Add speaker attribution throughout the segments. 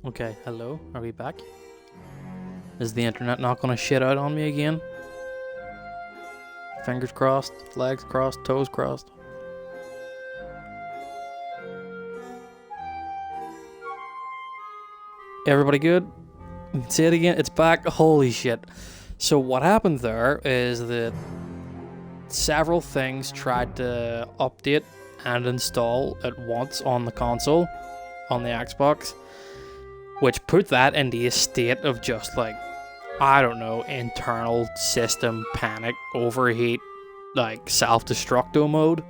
Speaker 1: Okay, hello, are we back? Is the internet not gonna shit out on me again? Fingers crossed, legs crossed, toes crossed. Everybody good? Say it again, it's back. Holy shit. So what happened there is that several things tried to update and install at once on the console, on the Xbox, which put that into a state of just like, I don't know, internal system panic, overheat, like self-destructo mode,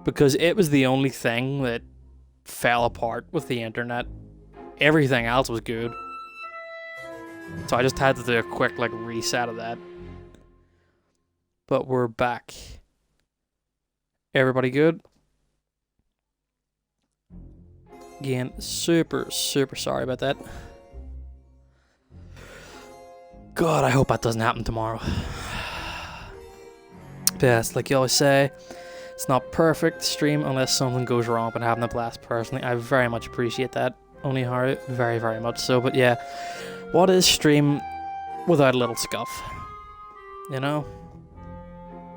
Speaker 1: because it was the only thing that fell apart with the internet. Everything else was good. So I just had to do a quick like reset of that. But we're back. Everybody good? Again, super sorry about that. God, I hope that doesn't happen tomorrow. Yes, like you always say, it's not perfect stream unless something goes wrong, but having a blast personally, I very much appreciate that. Only Haru, very much so. But yeah, what is stream without a little scuff? You know?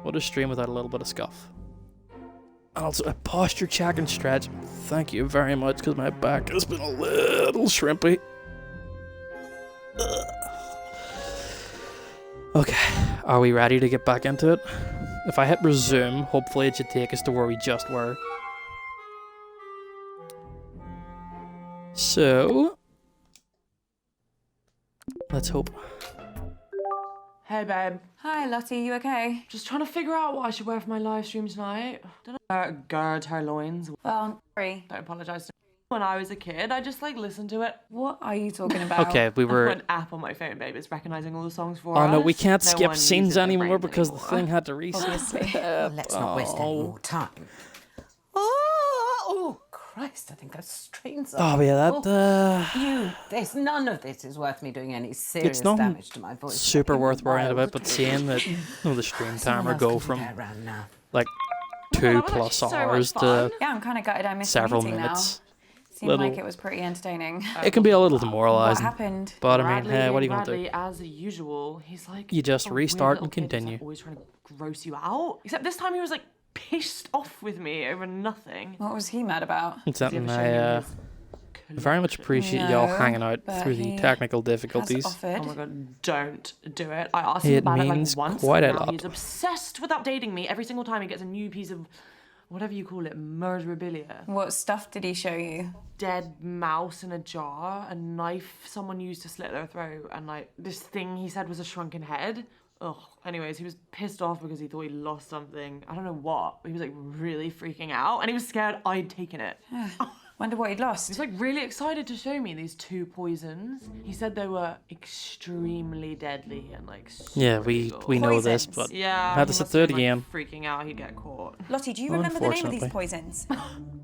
Speaker 1: What is stream without a little bit of scuff? And also a posture check and stretch. Thank you very much, because my back has been a little shrimpy. Ugh. Okay, are we ready to get back into it? If I hit resume, hopefully it should take us to where we just were. So, let's hope.
Speaker 2: Hey babe,
Speaker 3: Hi, Lottie, you okay?
Speaker 2: just trying to figure out what I should wear for my live stream tonight. Don't know. Gird her loins.
Speaker 3: Well, sorry.
Speaker 2: Don't apologise to when I was a kid, I just like listened to it.
Speaker 3: What are you talking about?
Speaker 1: Okay, we
Speaker 2: I've got
Speaker 1: were.
Speaker 2: an app on my phone, babe. It's recognising all the songs for
Speaker 1: Oh
Speaker 2: us.
Speaker 1: no, we can't
Speaker 2: No
Speaker 1: skip
Speaker 2: one
Speaker 1: scenes
Speaker 2: uses their
Speaker 1: anymore
Speaker 2: brains
Speaker 1: because the
Speaker 2: anymore.
Speaker 1: thing had to reset.
Speaker 3: Obviously.
Speaker 4: Well, let's not waste any
Speaker 1: Oh.
Speaker 4: more time. Oh, Christ, I think I've strained something.
Speaker 1: Oh yeah, that
Speaker 4: There's none of this is worth me doing any serious
Speaker 1: not
Speaker 4: damage to my voice.
Speaker 1: super
Speaker 4: Like,
Speaker 1: worth worrying
Speaker 4: wild
Speaker 1: about, but
Speaker 4: little-
Speaker 1: seeing that the stream timer
Speaker 4: Someone else
Speaker 1: go
Speaker 4: can
Speaker 1: from
Speaker 4: do that round now.
Speaker 1: like
Speaker 2: that
Speaker 1: 2+
Speaker 2: was actually so much
Speaker 1: hours to
Speaker 2: fun.
Speaker 3: Yeah, I'm kind of gutted I missed
Speaker 1: several
Speaker 3: the meeting
Speaker 1: minutes.
Speaker 3: now. Seemed
Speaker 1: Little-
Speaker 3: like it was pretty entertaining.
Speaker 1: It can be a little
Speaker 3: What
Speaker 1: demoralizing.
Speaker 3: happened?
Speaker 1: But I mean,
Speaker 2: Bradley,
Speaker 1: hey, what are you
Speaker 2: being
Speaker 1: gonna do?
Speaker 2: Bradley, as usual, he's like
Speaker 1: You just
Speaker 2: a weird
Speaker 1: restart
Speaker 2: little
Speaker 1: and
Speaker 2: kid who's, like,
Speaker 1: continue.
Speaker 2: always trying to gross you out. Except this time he was like pissed off with me over nothing.
Speaker 3: What was he mad about?
Speaker 1: It's
Speaker 2: Has he
Speaker 1: something
Speaker 2: ever shown you
Speaker 1: I
Speaker 2: his
Speaker 1: very much
Speaker 2: collection?
Speaker 1: appreciate y'all
Speaker 3: No,
Speaker 1: hanging out
Speaker 3: but
Speaker 1: through the
Speaker 3: he
Speaker 1: technical
Speaker 3: Has
Speaker 1: difficulties.
Speaker 3: offered.
Speaker 2: Oh my god, don't do it. I asked him
Speaker 1: It
Speaker 2: about it
Speaker 1: means
Speaker 2: like once.
Speaker 1: quite a
Speaker 2: and now
Speaker 1: lot.
Speaker 2: He's obsessed with updating me every single time he gets a new piece of whatever you call it, murderabilia.
Speaker 3: What stuff did he show you?
Speaker 2: Dead mouse in a jar, a knife someone used to slit their throat, and like this thing he said was a shrunken head. Ugh. Anyways, he was pissed off because he thought he lost something. I don't know what. But he was like really freaking out, and he was scared I'd taken it.
Speaker 3: Wonder what he'd lost.
Speaker 2: He's like really excited to show me these 2 poisons. He said they were extremely deadly and like
Speaker 1: Yeah,
Speaker 2: super
Speaker 1: we
Speaker 2: legal.
Speaker 1: know this,
Speaker 3: Poisons.
Speaker 1: but
Speaker 2: Yeah,
Speaker 1: had to
Speaker 2: he
Speaker 1: sit
Speaker 2: must
Speaker 1: through
Speaker 2: have
Speaker 1: it
Speaker 2: been,
Speaker 1: again.
Speaker 2: like, freaking out, he'd get caught.
Speaker 3: Lottie, do you remember the name of these
Speaker 1: Unfortunately.
Speaker 3: poisons?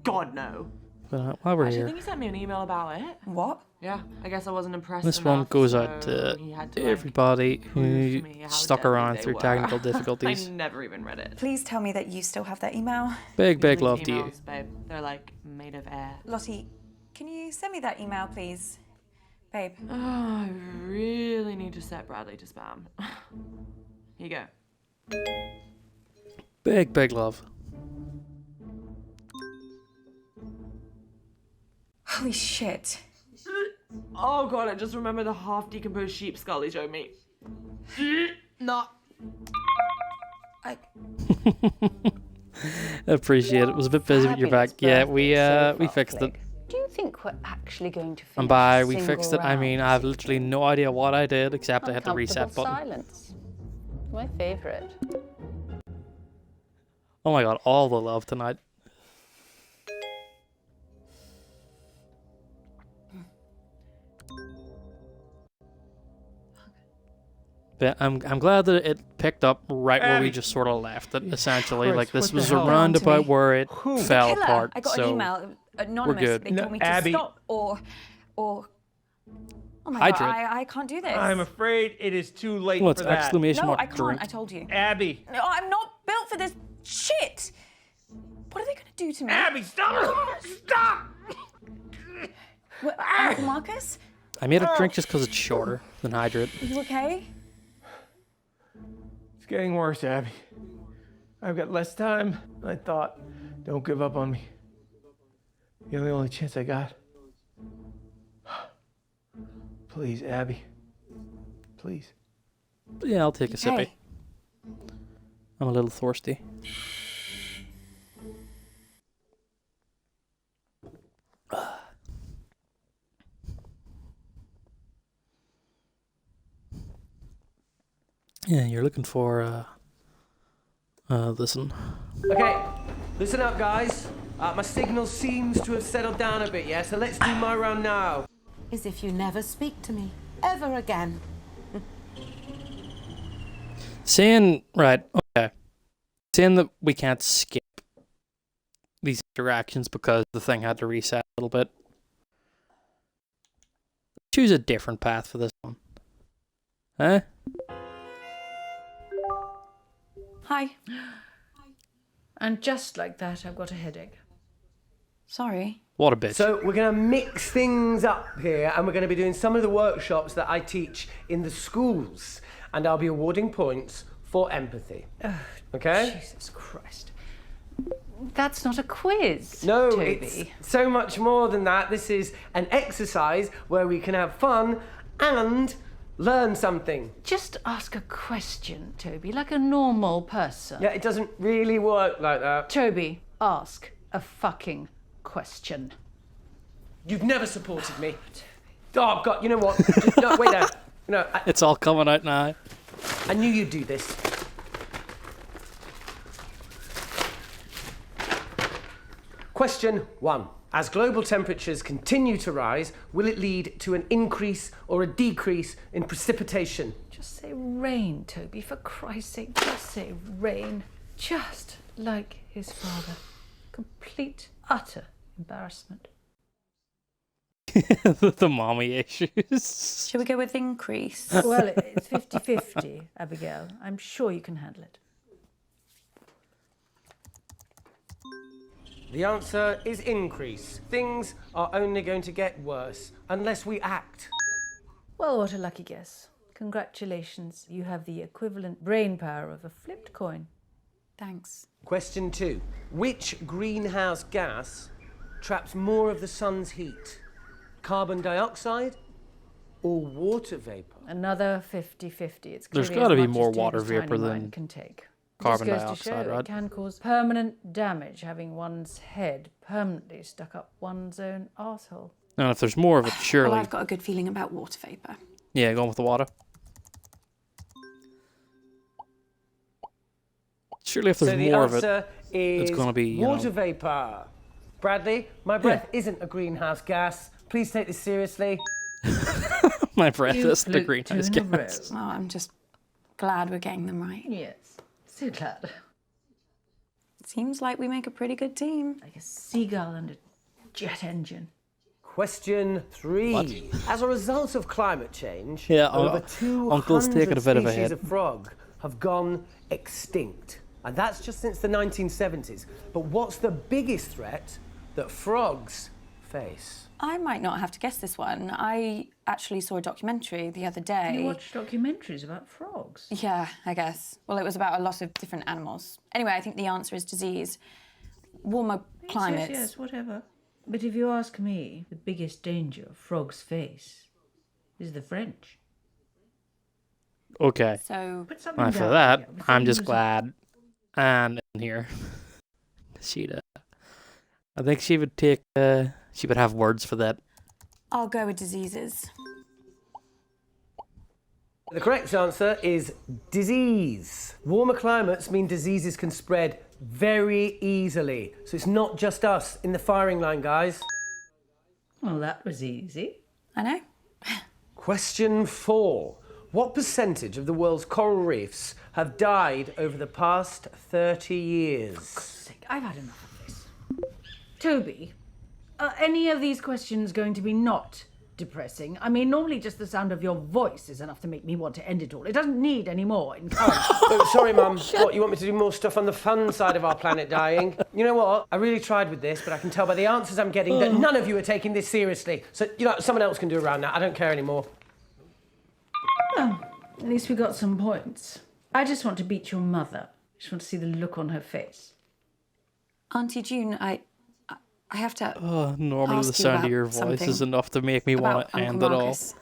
Speaker 2: God no.
Speaker 1: But while we're
Speaker 2: Actually, I
Speaker 1: here,
Speaker 2: think he sent me an email about it.
Speaker 3: What?
Speaker 2: Yeah, I guess I wasn't impressed.
Speaker 1: this one
Speaker 2: enough,
Speaker 1: goes out
Speaker 2: so
Speaker 1: to
Speaker 2: he had to, like,
Speaker 1: everybody
Speaker 2: prove
Speaker 1: who
Speaker 2: to me how
Speaker 1: stuck
Speaker 2: deadly
Speaker 1: around
Speaker 2: they
Speaker 1: through
Speaker 2: were.
Speaker 1: technical
Speaker 2: I
Speaker 1: difficulties.
Speaker 2: never even read it.
Speaker 3: Please tell me that you still have that email.
Speaker 1: Big
Speaker 2: These
Speaker 1: love to you.
Speaker 2: emails, babe, they're like made of air.
Speaker 3: Lottie, can you send me that email, please? Babe.
Speaker 2: Oh, I really need to set Bradley to spam. Here you go.
Speaker 1: Big love.
Speaker 3: Holy shit.
Speaker 2: Oh god, I just remember the half decomposed sheep skull he showed me. No.
Speaker 3: I...
Speaker 1: Appreciate it. It was a bit busy with your back.
Speaker 4: Fabulous
Speaker 1: Yeah,
Speaker 4: birthday
Speaker 1: we
Speaker 4: so
Speaker 1: fixed
Speaker 4: far,
Speaker 1: it.
Speaker 4: Clegg. Do you think we're actually going to finish
Speaker 1: And by
Speaker 4: a
Speaker 1: we
Speaker 4: single
Speaker 1: fixed it, I
Speaker 4: round?
Speaker 1: mean I have literally no idea what I did except I hit the reset
Speaker 4: Uncomfortable
Speaker 1: button.
Speaker 4: silence. My favourite.
Speaker 1: Oh my god, all the love tonight. But I'm glad that it picked up right where we
Speaker 5: Abby.
Speaker 1: just sort of left it. Essentially,
Speaker 5: Chris,
Speaker 1: like this
Speaker 5: what the
Speaker 1: was
Speaker 5: hell?
Speaker 1: around
Speaker 3: Go on to
Speaker 1: about
Speaker 3: me.
Speaker 1: where it
Speaker 5: Who?
Speaker 1: fell
Speaker 3: Killer.
Speaker 1: apart.
Speaker 3: I got
Speaker 1: so
Speaker 3: an email, anonymous.
Speaker 1: good.
Speaker 3: They
Speaker 5: No,
Speaker 3: told me to
Speaker 5: Abby.
Speaker 3: stop or... Oh my
Speaker 1: Hydrate.
Speaker 3: god, I can't do this.
Speaker 5: I'm afraid it is too late
Speaker 1: well, it's
Speaker 5: for that.
Speaker 1: exclamation
Speaker 3: No,
Speaker 1: mark
Speaker 3: I can't.
Speaker 1: drink.
Speaker 3: I told you.
Speaker 5: Abby.
Speaker 3: No, I'm not built for this shit. What are they gonna do to me?
Speaker 5: Abby, stop! Stop!
Speaker 3: Well, Uncle Marcus,
Speaker 1: I made a drink just because it's shorter than hydrate.
Speaker 3: are you okay?
Speaker 5: It's getting worse, Abby. I've got less time than I thought. Don't give up on me. You're the only chance I got. Please, Abby. Please.
Speaker 1: Yeah, I'll take a sippy.
Speaker 3: Hey.
Speaker 1: I'm a little thirsty. Yeah, you're looking for listen.
Speaker 6: Okay, listen up, guys. My signal seems to have settled down a bit, yeah? So let's do my round now.
Speaker 4: As if you never speak to me ever again.
Speaker 1: Saying okay. Saying that we can't skip these interactions because the thing had to reset a little bit. Choose a different path for this one. Huh?
Speaker 3: Hi.
Speaker 7: And just like that, I've got a headache.
Speaker 3: Sorry.
Speaker 1: What a bitch.
Speaker 6: So we're going to mix things up here, and we're going to be doing some of the workshops that I teach in the schools, and I'll be awarding points for empathy. Okay?
Speaker 7: Jesus Christ. That's not a quiz,
Speaker 6: No,
Speaker 7: Toby.
Speaker 6: it's so much more than that. This is an exercise where we can have fun and learn something.
Speaker 7: Just ask a question, Toby, like a normal person.
Speaker 6: Yeah, it doesn't really work like that.
Speaker 7: Toby, ask a fucking question.
Speaker 6: You've never supported me. Oh, God, you know what? Just, no, wait there. No,
Speaker 1: It's all coming out now.
Speaker 6: I knew you'd do this. Question 1. As global temperatures continue to rise, will it lead to an increase or a decrease in precipitation?
Speaker 7: Just say rain, Toby, for Christ's sake. Just say rain. Just like his father. Complete, utter embarrassment.
Speaker 1: The mommy issues.
Speaker 3: Should we go with increase?
Speaker 7: Well, it's 50-50, Abigail. I'm sure you can handle it.
Speaker 6: The answer is increase. Things are only going to get worse unless we act.
Speaker 7: Well, what a lucky guess. Congratulations. You have the equivalent brain power of a flipped coin.
Speaker 3: Thanks.
Speaker 6: Question 2. Which greenhouse gas traps more of the sun's heat? Carbon dioxide or water vapor?
Speaker 7: Another 50-50. It's
Speaker 1: There's
Speaker 7: clearly
Speaker 1: gotta
Speaker 7: as
Speaker 1: be
Speaker 7: much
Speaker 1: more
Speaker 7: as
Speaker 1: water
Speaker 7: David's tiny
Speaker 1: vapor than
Speaker 7: mind can take.
Speaker 1: carbon
Speaker 7: Just goes to
Speaker 1: dioxide,
Speaker 7: show
Speaker 1: right?
Speaker 7: It can cause permanent damage, having one's head permanently stuck up one's own arsehole.
Speaker 1: And if there's more of it, surely.
Speaker 3: Well, I've got a good feeling about water vapour.
Speaker 1: Yeah, going with the water. Surely if there's
Speaker 6: So the
Speaker 1: more of it.
Speaker 6: answer is
Speaker 1: it's gonna be, you
Speaker 6: water
Speaker 1: know-
Speaker 6: vapor. Bradley, my breath isn't a greenhouse gas. Please take this seriously.
Speaker 1: My breath
Speaker 7: You
Speaker 1: is the
Speaker 7: flew
Speaker 1: greenhouse
Speaker 7: two in a row.
Speaker 1: gas.
Speaker 3: Oh, I'm just glad we're getting them right.
Speaker 7: Yes, so glad.
Speaker 3: Seems like we make a pretty good team.
Speaker 7: Like a seagull and a jet engine.
Speaker 6: Question 3. As a result of climate change,
Speaker 1: Yeah,
Speaker 6: over
Speaker 1: Uncle's
Speaker 6: 200
Speaker 1: taking a bit of a
Speaker 6: species
Speaker 1: hit.
Speaker 6: of frog have gone extinct. And that's just since the 1970s. But what's the biggest threat that frogs face?
Speaker 3: I might not have to guess this one. I actually saw a documentary the other day.
Speaker 7: You watch documentaries about frogs?
Speaker 3: Yeah, I guess. Well, it was about a lot of different animals. Anyway, I think the answer is disease. Warmer climates.
Speaker 7: Yes, whatever. But if you ask me, the biggest danger frogs face is the French.
Speaker 1: Okay.
Speaker 3: So,
Speaker 7: Put something
Speaker 1: And for
Speaker 7: down
Speaker 1: that,
Speaker 7: here before
Speaker 1: I'm
Speaker 7: you
Speaker 1: just
Speaker 7: lose it.
Speaker 1: glad Anne in here. She'd, I think she would take, she would have words for that.
Speaker 3: I'll go with diseases.
Speaker 6: The correct answer is disease. Warmer climates mean diseases can spread very easily. So it's not just us in the firing line, guys.
Speaker 7: Well, that was easy.
Speaker 3: I know.
Speaker 6: Question 4. What percentage of the world's coral reefs have died over the past 30 years?
Speaker 7: Sick. I've had enough of this. Toby, are any of these questions going to be not depressing. I mean, normally just the sound of your voice is enough to make me want to end it all. It doesn't need any more encouragement.
Speaker 6: Oh, sorry, Mum. What, you want me to do more stuff on the fun side of our planet dying? You know what? I really tried with this, but I can tell by the answers I'm getting that none of you are taking this seriously. So, someone else can do around that. I don't care anymore.
Speaker 7: Well, at least we got some points. I just want to beat your mother. I just want to see the look on her face.
Speaker 3: Auntie June, I have to.
Speaker 1: Normally the
Speaker 3: ask you
Speaker 1: sound
Speaker 3: about
Speaker 1: of your voice
Speaker 3: something
Speaker 1: is enough to make me want
Speaker 3: about
Speaker 1: to
Speaker 3: Uncle
Speaker 1: end it all.
Speaker 3: Marcus.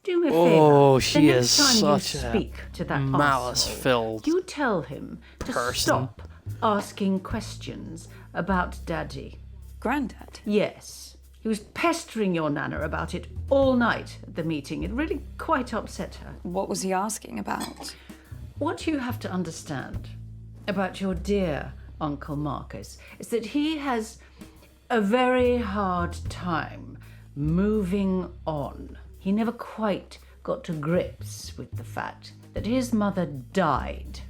Speaker 7: Do me a
Speaker 1: Oh,
Speaker 7: favour.
Speaker 1: she
Speaker 7: the
Speaker 1: is
Speaker 7: next time
Speaker 1: such
Speaker 7: you
Speaker 1: a
Speaker 7: speak to that
Speaker 1: malice-filled
Speaker 7: arsehole, you tell him to
Speaker 1: person.
Speaker 7: stop asking questions about Daddy.
Speaker 3: Grandad.
Speaker 7: Yes. He was pestering your Nana about it all night at the meeting. It really quite upset her.
Speaker 3: What was he asking about?
Speaker 7: What you have to understand about your dear Uncle Marcus is that he has a very hard time moving on. He never quite got to grips with the fact that his mother died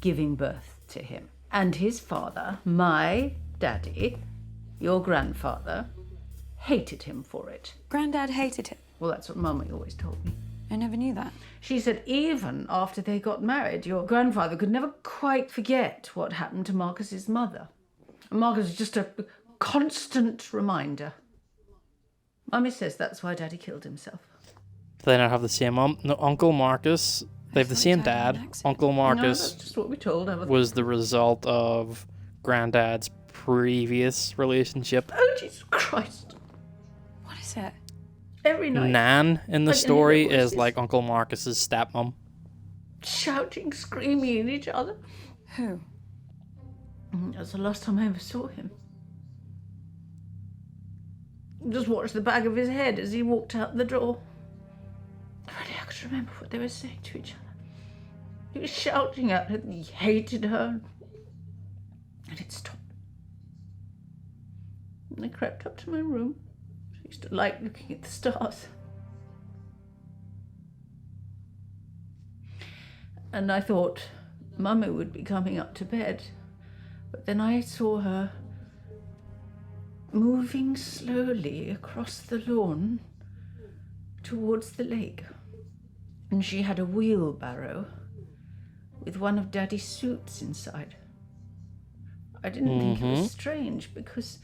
Speaker 7: giving birth to him. And his father, my daddy, your grandfather, hated him for it.
Speaker 3: Grandad hated him.
Speaker 7: Well, that's what Mummy always told me.
Speaker 3: I never knew that.
Speaker 7: She said even after they got married, your grandfather could never quite forget what happened to Marcus's mother. And Marcus was just a constant reminder. Mummy says that's why Daddy killed himself.
Speaker 1: They don't have the same no, Uncle Marcus. They have the same
Speaker 3: thought he had
Speaker 1: dad.
Speaker 3: an accent.
Speaker 1: Uncle
Speaker 7: No,
Speaker 1: Marcus
Speaker 7: that's just what we told her.
Speaker 1: was the result of Granddad's previous relationship.
Speaker 7: Oh, Jesus Christ.
Speaker 3: What is it?
Speaker 7: Every night,
Speaker 1: Nan in the
Speaker 7: Like, and
Speaker 1: story
Speaker 7: their
Speaker 1: is
Speaker 7: voices.
Speaker 1: like Uncle Marcus's stepmom.
Speaker 7: shouting, screaming at each other.
Speaker 3: Who?
Speaker 7: That's the last time I ever saw him. Just watched the back of his head as he walked out the door. If only I could remember what they were saying to each other. He was shouting at her that he hated her. And it stopped. And I crept up to my room. I used to like looking at the stars. And I thought Mummy would be coming up to bed. But then I saw her moving slowly across the lawn towards the lake. And she had a wheelbarrow with one of Daddy's suits inside. I didn't think it was strange because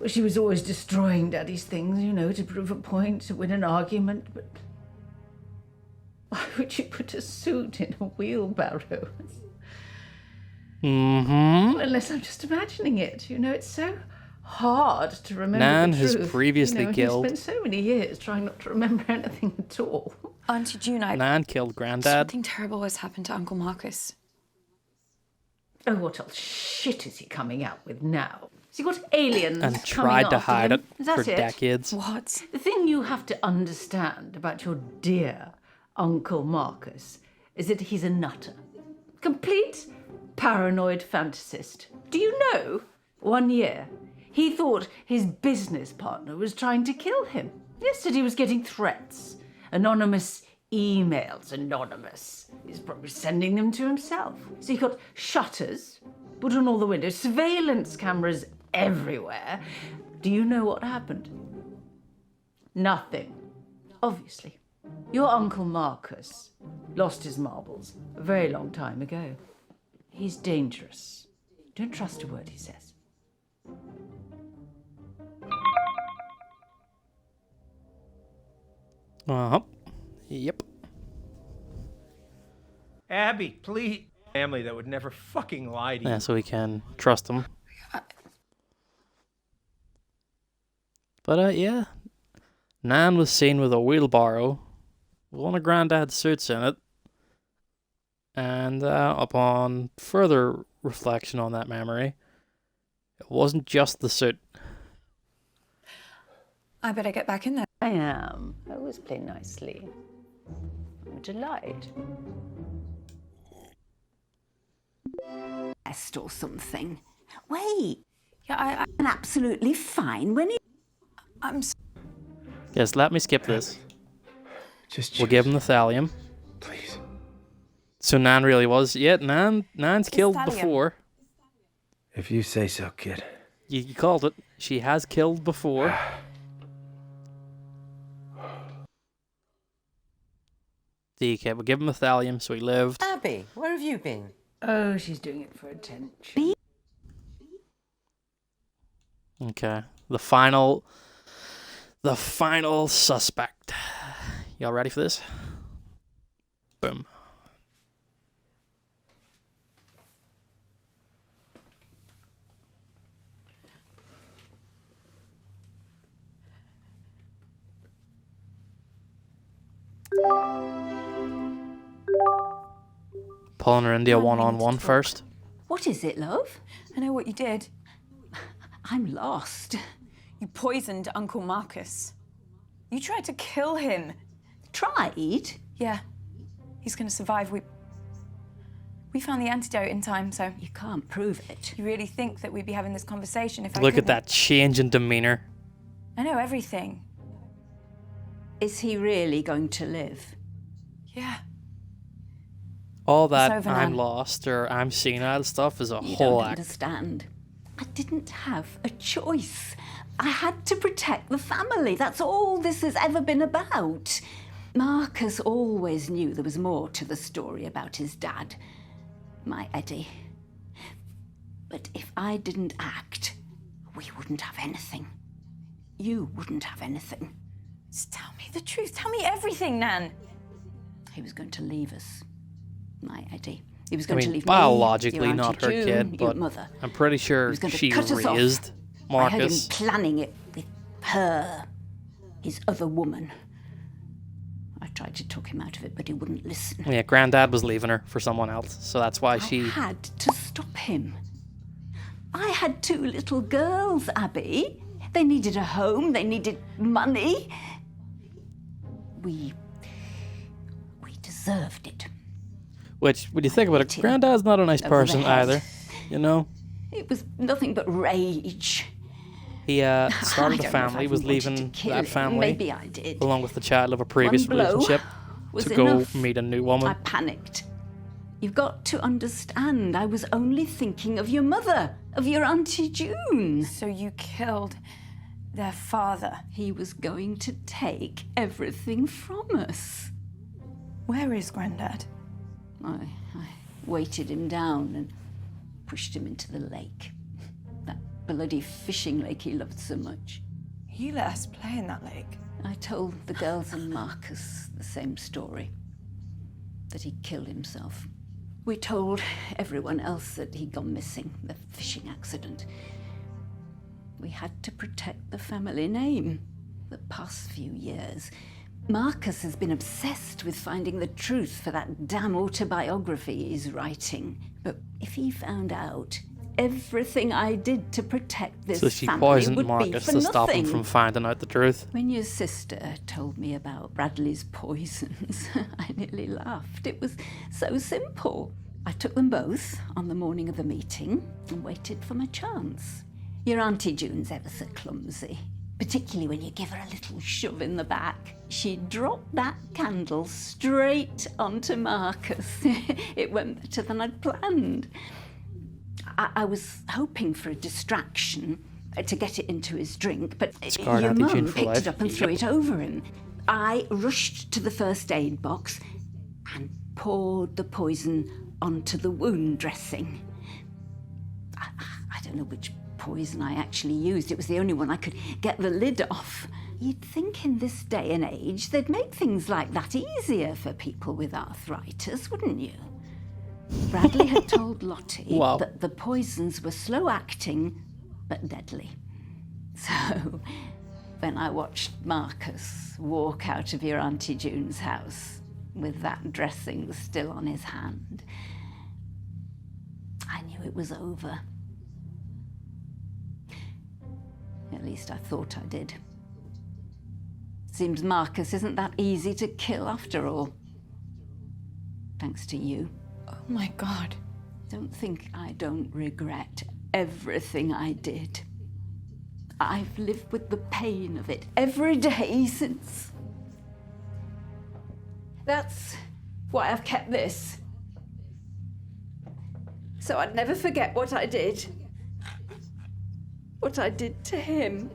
Speaker 7: she was always destroying Daddy's things, to prove a point, to win an argument, but why would you put a suit in a wheelbarrow?
Speaker 1: Mm-hmm.
Speaker 7: Unless I'm just imagining it. It's so hard to remember
Speaker 1: Nan
Speaker 7: the
Speaker 1: has
Speaker 7: truth.
Speaker 1: previously
Speaker 7: He
Speaker 1: killed-
Speaker 7: spent so many years trying not to remember anything at all.
Speaker 3: Auntie June,
Speaker 1: Nan killed Granddad.
Speaker 3: something terrible has happened to Uncle Marcus.
Speaker 7: Oh, what else shit is he coming out with now? Has he got aliens
Speaker 1: And
Speaker 7: coming
Speaker 1: tried to
Speaker 7: after
Speaker 1: hide
Speaker 7: him?
Speaker 1: it
Speaker 7: Is that
Speaker 1: for
Speaker 7: it?
Speaker 1: decades.
Speaker 3: What?
Speaker 7: The thing you have to understand about your dear Uncle Marcus is that he's a nutter. Complete paranoid fantasist. Do you know, 1 year, he thought his business partner was trying to kill him. Yes, said he was getting threats. Anonymous emails, anonymous. He's probably sending them to himself. So he got shutters, put on all the windows, surveillance cameras everywhere. Do you know what happened? Nothing. Obviously. Your Uncle Marcus lost his marbles a very long time ago. He's dangerous. Don't trust a word he says.
Speaker 1: Uh-huh. Yep.
Speaker 5: Abby, please. Family that would never fucking lie to you.
Speaker 1: Yeah, so we can trust him. But, yeah. Nan was seen with a wheelbarrow with one of Granddad's suits in it. And upon further reflection on that memory, it wasn't just the suit.
Speaker 3: I better get back in there.
Speaker 7: I am. I always play nicely. I'm a delight.
Speaker 8: Rest or something. Wait,
Speaker 3: Yeah,
Speaker 8: I'm absolutely fine when it.
Speaker 3: I'm
Speaker 1: Yes, let me skip this.
Speaker 5: Just
Speaker 1: We'll give him the thallium.
Speaker 5: please.
Speaker 1: So Nan really was. Yeah, Nan's killed
Speaker 3: thallium?
Speaker 1: before.
Speaker 5: If you say so, kid.
Speaker 1: You called it. She has killed before. DK. We give him a thallium, so he lived.
Speaker 4: Abby, where have you been?
Speaker 7: Oh, she's doing it for attention.
Speaker 1: Okay. The final suspect. Y'all ready for this? Boom. Pulling her into a one-on-one first.
Speaker 8: What is it, love?
Speaker 3: I know what you did.
Speaker 8: I'm lost.
Speaker 3: You poisoned Uncle Marcus. You tried to kill him.
Speaker 8: Tried?
Speaker 3: Yeah. He's gonna survive. We found the antidote in time, so...
Speaker 8: You can't prove it.
Speaker 3: You really think that we'd be having this conversation if I
Speaker 1: Look at
Speaker 3: couldn't?
Speaker 1: that change in demeanor.
Speaker 3: I know everything.
Speaker 8: Is he really going to live?
Speaker 3: Yeah.
Speaker 1: All that
Speaker 3: over
Speaker 1: I'm
Speaker 3: now.
Speaker 1: lost or I'm senile stuff is a
Speaker 8: You
Speaker 1: whole
Speaker 8: don't
Speaker 1: act.
Speaker 8: understand. I didn't have a choice. I had to protect the family. That's all this has ever been about. Marcus always knew there was more to the story about his dad, my Eddie. But if I didn't act, we wouldn't have anything. You wouldn't have anything.
Speaker 3: Just tell me the truth. Tell me everything, Nan.
Speaker 8: He was going to leave us, my Eddie. He was
Speaker 1: I
Speaker 8: going to
Speaker 1: mean,
Speaker 8: leave
Speaker 1: biologically
Speaker 8: me, your
Speaker 1: not
Speaker 8: Auntie
Speaker 1: her
Speaker 8: June,
Speaker 1: kid,
Speaker 8: your
Speaker 1: but
Speaker 8: mother.
Speaker 1: I'm pretty sure
Speaker 8: He was going to
Speaker 1: she
Speaker 8: cut us off.
Speaker 1: raised
Speaker 8: I heard him
Speaker 1: Marcus.
Speaker 8: planning it with her, his other woman. I tried to talk him out of it, but he wouldn't listen.
Speaker 1: Yeah, Granddad was leaving her for someone else, so that's why
Speaker 8: I
Speaker 1: she...
Speaker 8: had to stop him. I had 2 little girls, Abby. They needed a home, they needed money. We deserved it.
Speaker 1: Which, when you think about it, Granddad's not a nice
Speaker 8: Over the
Speaker 1: person
Speaker 8: head.
Speaker 1: either, you know?
Speaker 8: It was nothing but rage.
Speaker 1: He
Speaker 8: I
Speaker 1: started a
Speaker 8: don't know if
Speaker 1: family,
Speaker 8: I
Speaker 1: was
Speaker 8: even wanted
Speaker 1: leaving
Speaker 8: to kill
Speaker 1: that
Speaker 8: him.
Speaker 1: family,
Speaker 8: Maybe I did.
Speaker 1: along with the child of a previous
Speaker 8: One blow
Speaker 1: relationship,
Speaker 8: was
Speaker 1: to go
Speaker 8: enough.
Speaker 1: meet a new
Speaker 8: I
Speaker 1: woman.
Speaker 8: panicked. You've got to understand, I was only thinking of your mother, of your Auntie June.
Speaker 3: So you killed their father.
Speaker 8: He was going to take everything from us.
Speaker 3: Where is Grandad?
Speaker 8: I weighted him down and pushed him into the lake. That bloody fishing lake he loved so much.
Speaker 3: You let us play in that lake.
Speaker 8: I told the girls and Marcus the same story, that he killed himself. We told everyone else that he'd gone missing, the fishing accident. We had to protect the family name. The past few years, Marcus has been obsessed with finding the truth for that damn autobiography he's writing. But if he found out, everything I did to protect this
Speaker 1: So she
Speaker 8: family
Speaker 1: poisoned
Speaker 8: would
Speaker 1: Marcus
Speaker 8: be for
Speaker 1: to stop him
Speaker 8: nothing.
Speaker 1: from finding out the truth.
Speaker 8: When your sister told me about Bradley's poisons, I nearly laughed. It was so simple. I took them both on the morning of the meeting and waited for my chance. Your Auntie June's ever so clumsy, particularly when you give her a little shove in the back. She dropped that candle straight onto Marcus. It went better than I'd planned. I was hoping for a distraction to get it into his drink, but
Speaker 1: Scarred
Speaker 8: your
Speaker 1: Auntie June
Speaker 8: mum
Speaker 1: for
Speaker 8: picked
Speaker 1: life.
Speaker 8: it up and threw it over him. I rushed to the first aid box and poured the poison onto the wound dressing. I don't know which poison I actually used. It was the only one I could get the lid off. You'd think in this day and age they'd make things like that easier for people with arthritis, wouldn't you? Bradley had told Lottie
Speaker 1: Wow.
Speaker 8: that the poisons were slow-acting but deadly. So, when I watched Marcus walk out of your Auntie June's house with that dressing still on his hand, I knew it was over. At least I thought I did. Seems Marcus isn't that easy to kill after all. Thanks to you.
Speaker 3: Oh my God.
Speaker 8: Don't think I don't regret everything I did. I've lived with the pain of it every day since. That's why I've kept this. So I'd never forget what I did. What I did to him.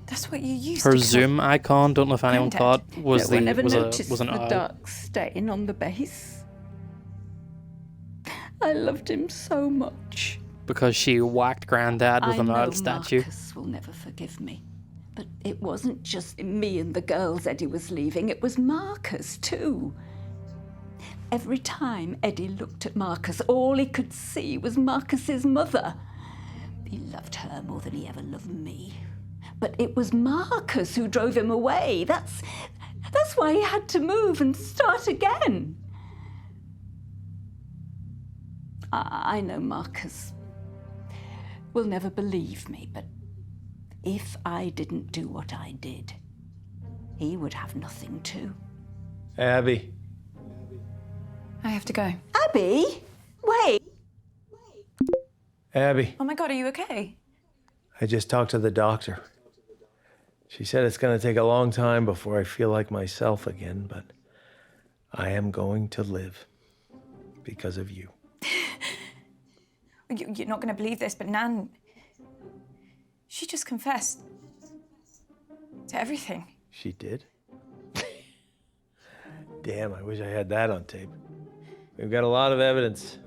Speaker 3: That's what you used
Speaker 1: Her
Speaker 3: to
Speaker 1: zoom icon, don't know if anyone
Speaker 3: Granddad.
Speaker 1: caught, was
Speaker 8: No one ever
Speaker 1: was
Speaker 8: noticed
Speaker 1: an
Speaker 8: the
Speaker 1: eye.
Speaker 8: dark stain on the base. I loved him so much.
Speaker 1: Because she whacked Granddad with
Speaker 8: I
Speaker 1: an
Speaker 8: know
Speaker 1: art statue.
Speaker 8: Marcus will never forgive me. But it wasn't just me and the girls Eddie was leaving, it was Marcus too. Every time Eddie looked at Marcus, all he could see was Marcus's mother. He loved her more than he ever loved me. But it was Marcus who drove him away. That's why he had to move and start again. I know Marcus will never believe me, but if I didn't do what I did, he would have nothing too.
Speaker 5: Abby.
Speaker 3: I have to go.
Speaker 8: Abby, wait.
Speaker 5: Abby,
Speaker 3: Oh my God, are you okay?
Speaker 5: I just talked to the doctor. She said it's going to take a long time before I feel like myself again, but I am going to live because of you.
Speaker 3: You're not going to believe this, but Nan, she just confessed to everything.
Speaker 5: She did? Damn, I wish I had that on tape. We've got a lot of evidence,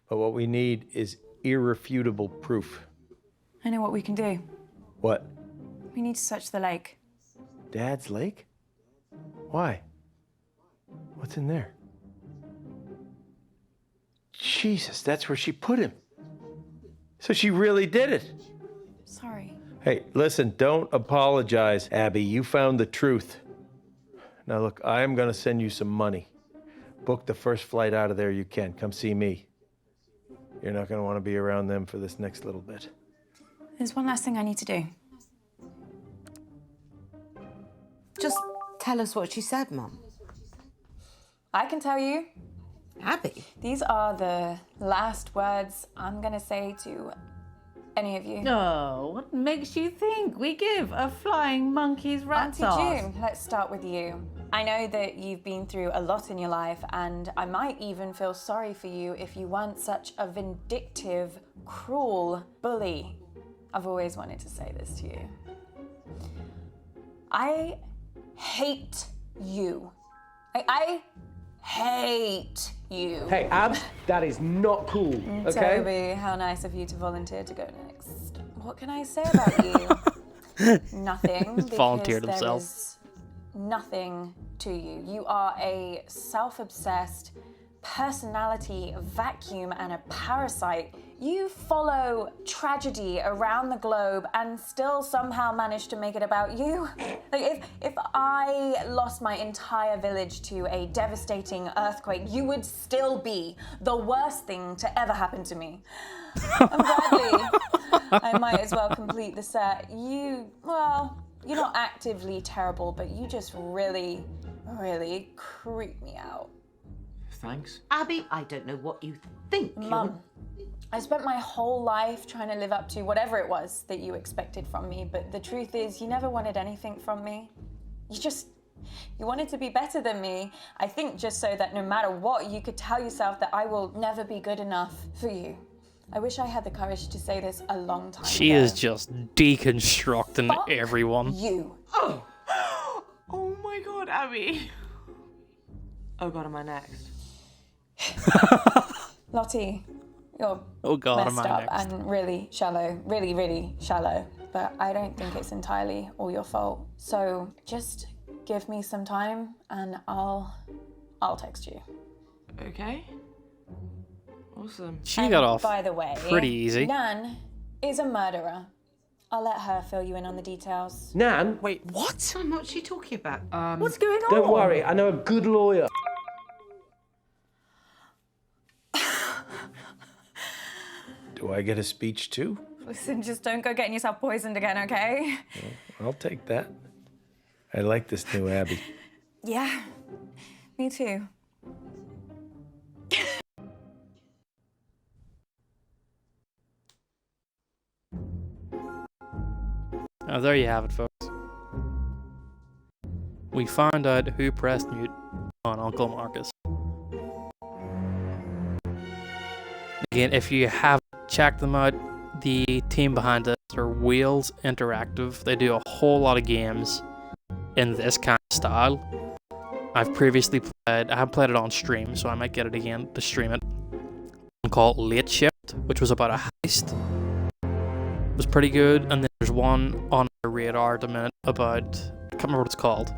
Speaker 5: but what we need is irrefutable proof.
Speaker 3: I know what we can do.
Speaker 5: What?
Speaker 3: We need to search the lake.
Speaker 5: Dad's lake? Why? What's in there? Jesus, that's where she put him. So she really did it.
Speaker 3: Sorry.
Speaker 5: Hey, listen, don't apologize, Abby. You found the truth. Now look, I am going to send you some money. Book the first flight out of there you can. Come see me. You're not going to want to be around them for this next little bit.
Speaker 3: There's one last thing I need to do.
Speaker 4: Just tell us what she said, Mum.
Speaker 3: I can tell you.
Speaker 4: Abby.
Speaker 3: These are the last words I'm gonna say to any of you.
Speaker 7: No, what makes you think we give a flying monkey's rat's
Speaker 3: Auntie
Speaker 7: ass?
Speaker 3: June, let's start with you. I know that you've been through a lot in your life, and I might even feel sorry for you if you weren't such a vindictive, cruel bully. I've always wanted to say this to you. I hate you. I hate you.
Speaker 6: Hey, Ab, that is not cool, okay?
Speaker 3: Toby, how nice of you to volunteer to go next. What can I say about you? Nothing, because
Speaker 1: Volunteered
Speaker 3: there
Speaker 1: himself.
Speaker 3: is nothing to you. You are a self-obsessed personality vacuum and a parasite. You follow tragedy around the globe and still somehow manage to make it about you. Like if I lost my entire village to a devastating earthquake, you would still be the worst thing to ever happen to me. And Bradley, I might as well complete the set. You're not actively terrible, but you just really, really creep me out.
Speaker 6: Thanks.
Speaker 4: Abby, I don't know what you think.
Speaker 3: Mum, I spent my whole life trying to live up to whatever it was that you expected from me, but the truth is you never wanted anything from me. You wanted to be better than me, I think just so that no matter what, you could tell yourself that I will never be good enough for you. I wish I had the courage to say this a long time
Speaker 1: She
Speaker 3: ago.
Speaker 1: is just deconstructing
Speaker 3: Fuck
Speaker 1: everyone.
Speaker 3: you.
Speaker 2: Oh my God, Abby. Oh God, am I next?
Speaker 3: Lottie, you're
Speaker 1: Oh God, am
Speaker 3: messed
Speaker 1: I
Speaker 3: up
Speaker 1: next?
Speaker 3: and really shallow, really, really shallow. But I don't think it's entirely all your fault. So just give me some time and I'll text you.
Speaker 2: Okay. Awesome.
Speaker 1: She
Speaker 3: And
Speaker 1: got off
Speaker 3: by the way,
Speaker 1: pretty easy.
Speaker 3: Nan is a murderer. I'll let her fill you in on the details.
Speaker 6: Nan,
Speaker 2: Wait, what?
Speaker 4: Mum, what's she talking about?
Speaker 7: What's going on?
Speaker 6: don't worry, I know a good lawyer.
Speaker 5: Do I get a speech too?
Speaker 3: Listen, just don't go getting yourself poisoned again, okay?
Speaker 5: I'll take that. I like this new Abby.
Speaker 3: Yeah, me too.
Speaker 1: Oh, there you have it, folks. We found out who pressed mute on Uncle Marcus. Again, if you haven't checked them out, the team behind this They're Wales Interactive. They do a whole lot of games in this kind of style. I've previously played, I haven't played it on stream, so I might get it again to stream it. One called Late Shift, which was about a heist. It was pretty good, and then there's one on the radar at the minute about, I can't remember what it's called,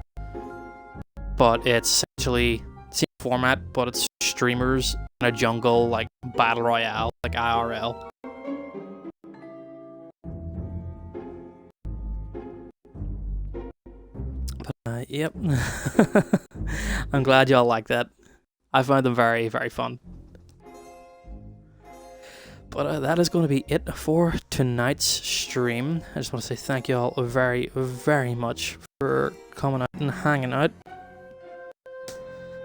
Speaker 1: but it's essentially same format, but it's streamers in a jungle, like battle royale, like IRL. But yep, I'm glad y'all like that. I found them very, very fun. But that is going to be it for tonight's stream. I just want to say thank you all very, very much for coming out and hanging out.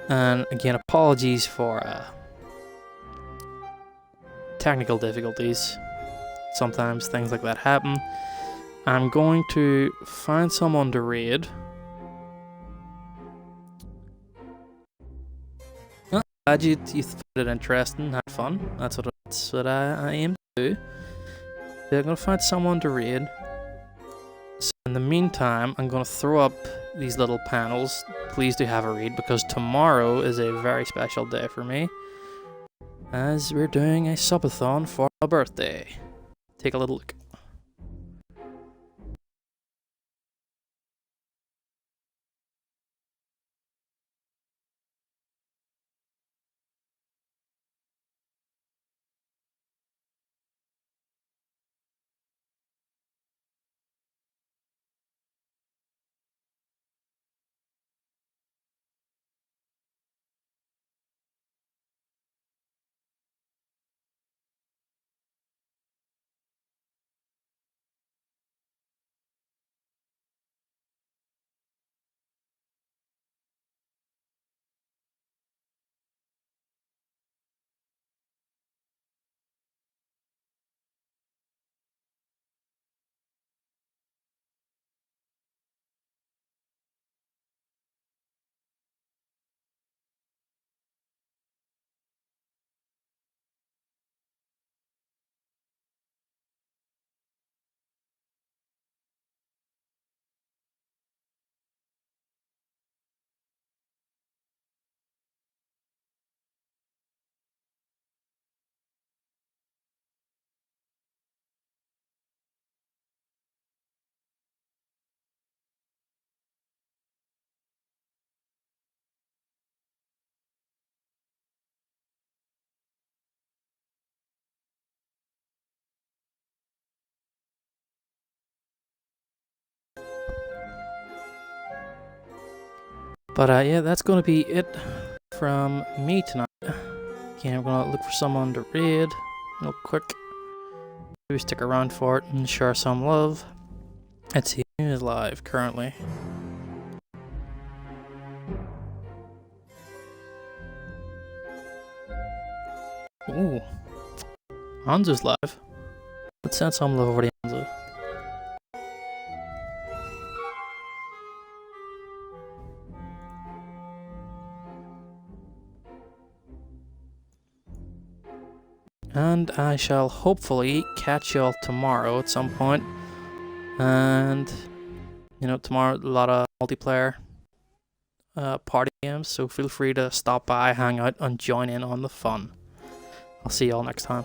Speaker 1: And again, apologies for technical difficulties. Sometimes things like that happen. I'm going to find someone to raid. Well, glad you found it interesting, had fun. That's what I aim to do. So I'm going to find someone to raid. So in the meantime, I'm going to throw up these little panels. Please do have a read, because tomorrow is a very special day for me, as we're doing a subathon for my birthday. Take a little look. But yeah, that's going to be it from me tonight. Again, we're going to look for someone to raid real quick. Do stick around for it and share some love. Let's see who is live currently. Ooh, Hanzo's live. Let's send some love over to Hanzo. And I shall hopefully catch y'all tomorrow at some point. And, you know, tomorrow a lot of multiplayer party games, so feel free to stop by, hang out, and join in on the fun. I'll see y'all next time.